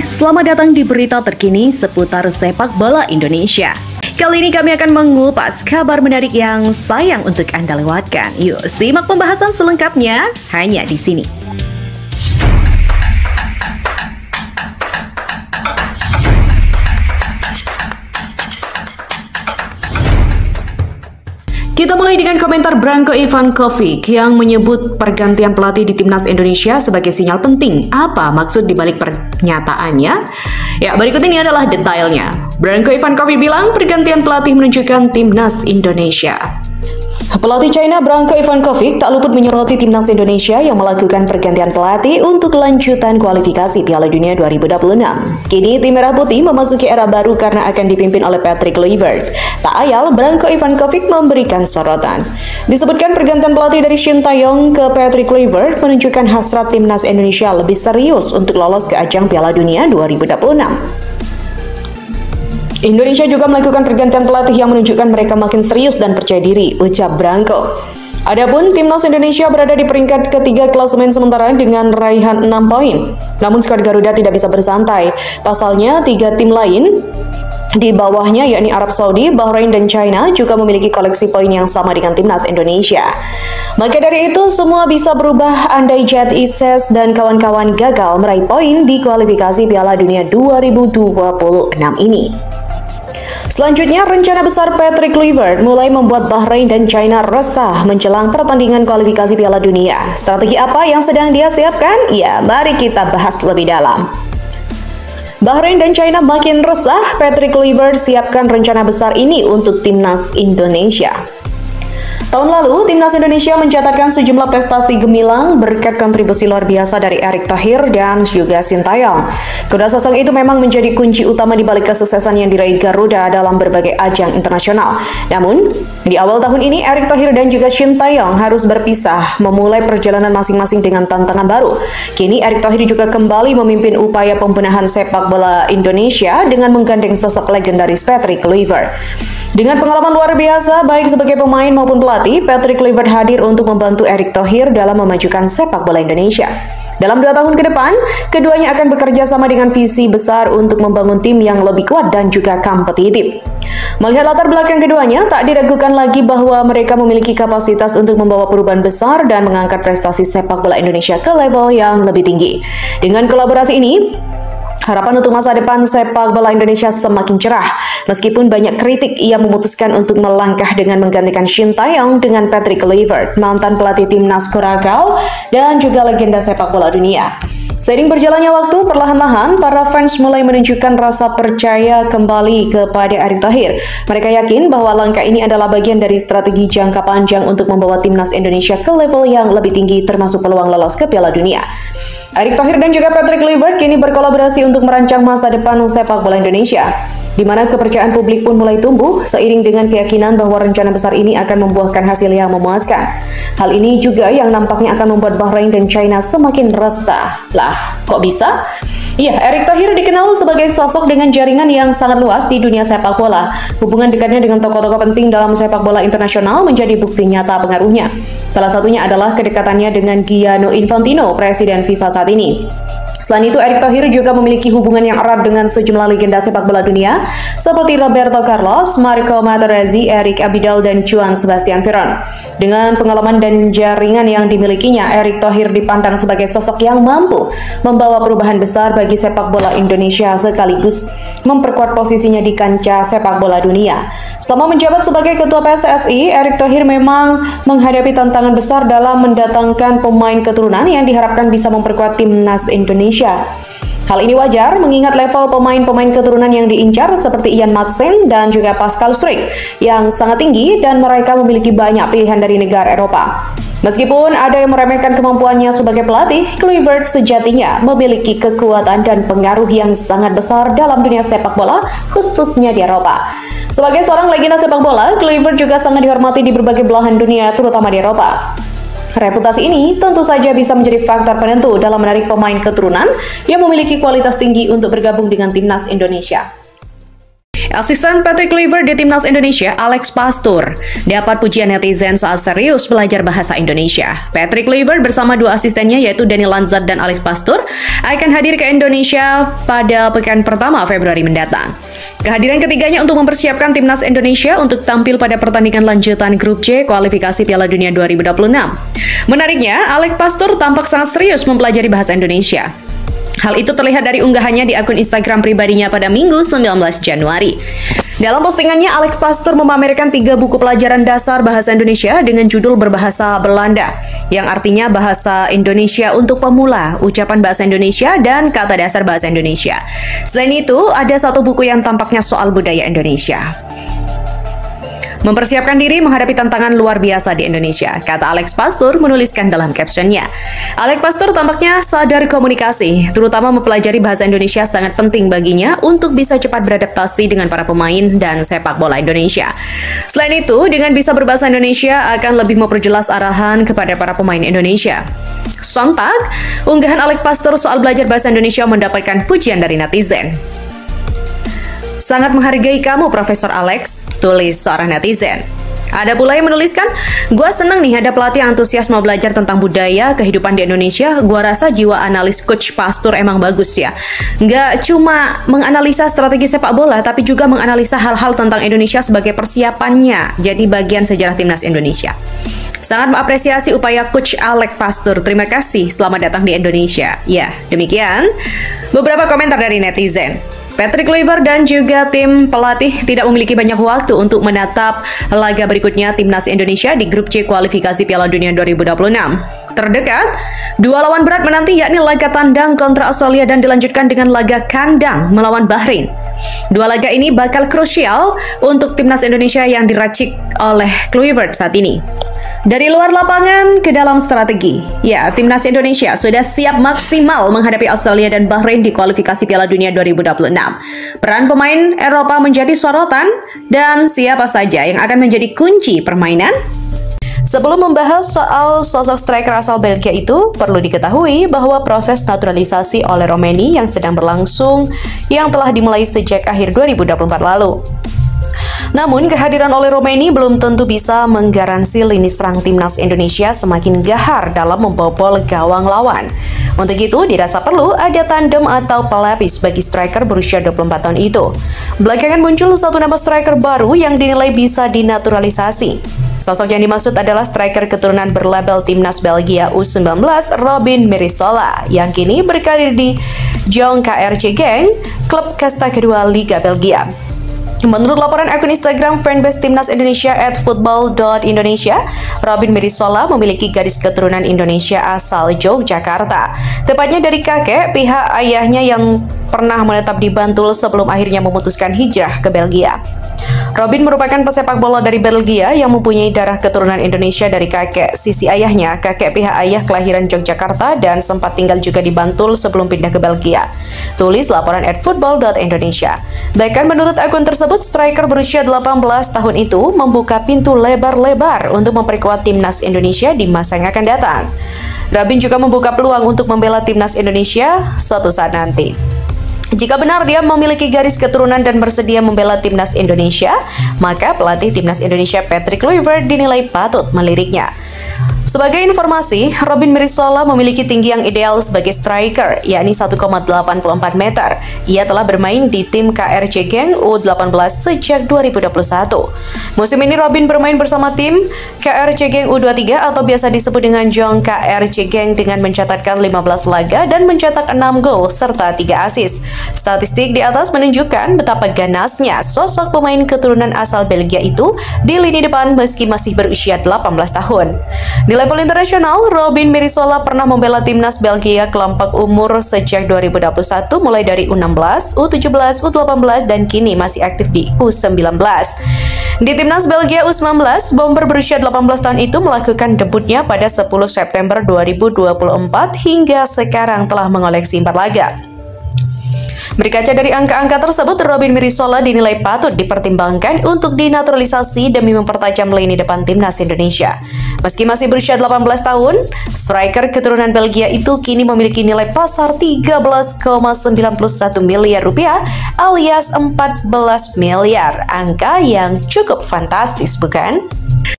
Selamat datang di berita terkini seputar sepak bola Indonesia. Kali ini kami akan mengupas kabar menarik yang sayang untuk Anda lewatkan. Yuk, simak pembahasan selengkapnya hanya di sini. Kita mulai dengan komentar Branko Ivankovic yang menyebut pergantian pelatih di Timnas Indonesia sebagai sinyal penting. Apa maksud dibalik pernyataannya? Ya, berikut ini adalah detailnya. Branko Ivankovic bilang pergantian pelatih menunjukkan Timnas Indonesia. Pelatih China Branko Ivankovic tak luput menyoroti Timnas Indonesia yang melakukan pergantian pelatih untuk lanjutan kualifikasi Piala Dunia 2026. Kini tim Merah Putih memasuki era baru karena akan dipimpin oleh Patrick Kluivert. Tak ayal, Branko Ivankovic memberikan sorotan. Disebutkan pergantian pelatih dari Shin Tae-yong ke Patrick Kluivert menunjukkan hasrat Timnas Indonesia lebih serius untuk lolos ke ajang Piala Dunia 2026. Indonesia juga melakukan pergantian pelatih yang menunjukkan mereka makin serius dan percaya diri, ucap Branko. Adapun Timnas Indonesia berada di peringkat ketiga klasemen sementara dengan raihan 6 poin. Namun skuad Garuda tidak bisa bersantai. Pasalnya, 3 tim lain di bawahnya yakni Arab Saudi, Bahrain, dan China juga memiliki koleksi poin yang sama dengan Timnas Indonesia. Maka dari itu, semua bisa berubah andai Jet Ises dan kawan-kawan gagal meraih poin di kualifikasi Piala Dunia 2026 ini. Selanjutnya, rencana besar Patrick Kluivert mulai membuat Bahrain dan China resah menjelang pertandingan kualifikasi Piala Dunia. Strategi apa yang sedang dia siapkan? Ya, mari kita bahas lebih dalam. Bahrain dan China makin resah, Patrick Kluivert siapkan rencana besar ini untuk Timnas Indonesia. Tahun lalu, Timnas Indonesia mencatatkan sejumlah prestasi gemilang berkat kontribusi luar biasa dari Erick Thohir dan juga Shin Tae-yong. Kedua sosok itu memang menjadi kunci utama di balik kesuksesan yang diraih Garuda dalam berbagai ajang internasional. Namun, di awal tahun ini, Erick Thohir dan juga Shin Tae-yong harus berpisah, memulai perjalanan masing-masing dengan tantangan baru. Kini, Erick Thohir juga kembali memimpin upaya pembenahan sepak bola Indonesia dengan menggandeng sosok legendaris Patrick Kluivert. Dengan pengalaman luar biasa, baik sebagai pemain maupun pelatih, Patrick Kluivert hadir untuk membantu Erick Thohir dalam memajukan sepak bola Indonesia. Dalam 2 tahun ke depan, keduanya akan bekerja sama dengan visi besar untuk membangun tim yang lebih kuat dan juga kompetitif. Melihat latar belakang keduanya, tak diragukan lagi bahwa mereka memiliki kapasitas untuk membawa perubahan besar dan mengangkat prestasi sepak bola Indonesia ke level yang lebih tinggi. Dengan kolaborasi ini, harapan untuk masa depan sepak bola Indonesia semakin cerah. Meskipun banyak kritik, ia memutuskan untuk melangkah dengan menggantikan Shin Tae-yong dengan Patrick Kluivert, mantan pelatih timnas Curaçao dan juga legenda sepak bola dunia. Seiring berjalannya waktu, perlahan-lahan para fans mulai menunjukkan rasa percaya kembali kepada Erick Thohir. Mereka yakin bahwa langkah ini adalah bagian dari strategi jangka panjang untuk membawa timnas Indonesia ke level yang lebih tinggi, termasuk peluang lolos ke Piala Dunia. Erick Thohir dan juga Patrick Kluivert kini berkolaborasi untuk merancang masa depan sepak bola Indonesia, di mana kepercayaan publik pun mulai tumbuh seiring dengan keyakinan bahwa rencana besar ini akan membuahkan hasil yang memuaskan. Hal ini juga yang nampaknya akan membuat Bahrain dan China semakin resah. Lah, kok bisa? Iya, Erick Thohir dikenal sebagai sosok dengan jaringan yang sangat luas di dunia sepak bola. Hubungan dekatnya dengan tokoh-tokoh penting dalam sepak bola internasional menjadi bukti nyata pengaruhnya. Salah satunya adalah kedekatannya dengan Gianni Infantino, presiden FIFA saat ini. Selain itu, Erick Thohir juga memiliki hubungan yang erat dengan sejumlah legenda sepak bola dunia seperti Roberto Carlos, Marco Materazzi, Eric Abidal, dan Juan Sebastian Veron. Dengan pengalaman dan jaringan yang dimilikinya, Erick Thohir dipandang sebagai sosok yang mampu membawa perubahan besar bagi sepak bola Indonesia sekaligus memperkuat posisinya di kancah sepak bola dunia. Selama menjabat sebagai ketua PSSI, Erick Thohir memang menghadapi tantangan besar dalam mendatangkan pemain keturunan yang diharapkan bisa memperkuat timnas Indonesia. Hal ini wajar mengingat level pemain-pemain keturunan yang diincar seperti Ian Madsen dan juga Pascal Struijk yang sangat tinggi dan mereka memiliki banyak pilihan dari negara Eropa. Meskipun ada yang meremehkan kemampuannya sebagai pelatih, Kluivert sejatinya memiliki kekuatan dan pengaruh yang sangat besar dalam dunia sepak bola, khususnya di Eropa. Sebagai seorang legenda sepak bola, Kluivert juga sangat dihormati di berbagai belahan dunia, terutama di Eropa. Reputasi ini tentu saja bisa menjadi faktor penentu dalam menarik pemain keturunan yang memiliki kualitas tinggi untuk bergabung dengan timnas Indonesia. Asisten Patrick Kluivert di Timnas Indonesia, Alex Pastoor, dapat pujian netizen saat serius belajar bahasa Indonesia. Patrick Kluivert bersama dua asistennya yaitu Daniel Lanzat dan Alex Pastoor akan hadir ke Indonesia pada pekan pertama Februari mendatang. Kehadiran ketiganya untuk mempersiapkan Timnas Indonesia untuk tampil pada pertandingan lanjutan Grup C kualifikasi Piala Dunia 2026. Menariknya, Alex Pastoor tampak sangat serius mempelajari bahasa Indonesia. Hal itu terlihat dari unggahannya di akun Instagram pribadinya pada Minggu 19 Januari. Dalam postingannya, Alex Pastoor memamerkan 3 buku pelajaran dasar bahasa Indonesia dengan judul berbahasa Belanda, yang artinya bahasa Indonesia untuk pemula, ucapan bahasa Indonesia, dan kata dasar bahasa Indonesia. Selain itu, ada satu buku yang tampaknya soal budaya Indonesia. Mempersiapkan diri menghadapi tantangan luar biasa di Indonesia, kata Alex Pastoor menuliskan dalam captionnya. Alex Pastoor tampaknya sadar komunikasi, terutama mempelajari bahasa Indonesia sangat penting baginya untuk bisa cepat beradaptasi dengan para pemain dan sepak bola Indonesia. Selain itu, dengan bisa berbahasa Indonesia akan lebih memperjelas arahan kepada para pemain Indonesia. Sontak, unggahan Alex Pastoor soal belajar bahasa Indonesia mendapatkan pujian dari netizen. Sangat menghargai kamu, Profesor Alex, tulis seorang netizen. Ada pula yang menuliskan, gua seneng nih ada pelatih yang antusias mau belajar tentang budaya, kehidupan di Indonesia. Gua rasa jiwa analis Coach Pastoor emang bagus ya. Nggak cuma menganalisa strategi sepak bola, tapi juga menganalisa hal-hal tentang Indonesia sebagai persiapannya jadi bagian sejarah Timnas Indonesia. Sangat mengapresiasi upaya Coach Alex Pastoor. Terima kasih, selamat datang di Indonesia. Ya, demikian beberapa komentar dari netizen. Patrick Kluivert dan juga tim pelatih tidak memiliki banyak waktu untuk menatap laga berikutnya Timnas Indonesia di Grup C kualifikasi Piala Dunia 2026. Terdekat, dua lawan berat menanti yakni laga tandang kontra Australia dan dilanjutkan dengan laga kandang melawan Bahrain. Dua laga ini bakal krusial untuk Timnas Indonesia yang diracik oleh Kluivert saat ini. Dari luar lapangan ke dalam strategi, ya, Timnas Indonesia sudah siap maksimal menghadapi Australia dan Bahrain di kualifikasi Piala Dunia 2026. Peran pemain Eropa menjadi sorotan, dan siapa saja yang akan menjadi kunci permainan? Sebelum membahas soal sosok striker asal Belgia itu, perlu diketahui bahwa proses naturalisasi oleh Romeni yang sedang berlangsung yang telah dimulai sejak akhir 2024 lalu. Namun, kehadiran oleh Romeni belum tentu bisa menggaransi lini serang Timnas Indonesia semakin gahar dalam membobol gawang lawan. Untuk itu, dirasa perlu ada tandem atau pelapis bagi striker berusia 24 tahun itu. Belakangan muncul satu nama striker baru yang dinilai bisa dinaturalisasi. Sosok yang dimaksud adalah striker keturunan berlabel Timnas Belgia U19, Robin Merisola, yang kini berkarir di Jong KRC Genk, klub kasta kedua Liga Belgia. Menurut laporan akun Instagram fanbase Timnas Indonesia @football.indonesia, Robin Merisola memiliki garis keturunan Indonesia asal Yogyakarta. Tepatnya dari kakek pihak ayahnya yang pernah menetap di Bantul sebelum akhirnya memutuskan hijrah ke Belgia. Robin merupakan pesepak bola dari Belgia yang mempunyai darah keturunan Indonesia dari kakek sisi ayahnya, kakek pihak ayah kelahiran Yogyakarta dan sempat tinggal juga di Bantul sebelum pindah ke Belgia. Tulis laporan @football.indonesia. Bahkan menurut akun tersebut, striker berusia 18 tahun itu membuka pintu lebar-lebar untuk memperkuat Timnas Indonesia di masa yang akan datang. Robin juga membuka peluang untuk membela Timnas Indonesia suatu saat nanti. Jika benar dia memiliki garis keturunan dan bersedia membela Timnas Indonesia, maka pelatih Timnas Indonesia Patrick Kluivert dinilai patut meliriknya. Sebagai informasi, Robin Merisola memiliki tinggi yang ideal sebagai striker, yakni 1,84 meter. Ia telah bermain di tim KRC Genk U18 sejak 2021. Musim ini Robin bermain bersama tim KRC Genk U23 atau biasa disebut dengan Jong KRC Genk dengan mencatatkan 15 laga dan mencetak 6 gol serta 3 assist. Statistik di atas menunjukkan betapa ganasnya sosok pemain keturunan asal Belgia itu di lini depan meski masih berusia 18 tahun. Di level internasional, Robin Merisola pernah membela Timnas Belgia kelompok umur sejak 2021 mulai dari U16, U17, U18 dan kini masih aktif di U19. Di Timnas Belgia U19, bomber berusia 18 tahun itu melakukan debutnya pada 10 September 2024 hingga sekarang telah mengoleksi 4 laga. Berkaca dari angka-angka tersebut, Robin Mirisola dinilai patut dipertimbangkan untuk dinaturalisasi demi mempertajam lini depan timnas Indonesia. Meski masih berusia 18 tahun, striker keturunan Belgia itu kini memiliki nilai pasar 13,91 miliar rupiah alias 14 miliar. Angka yang cukup fantastis, bukan?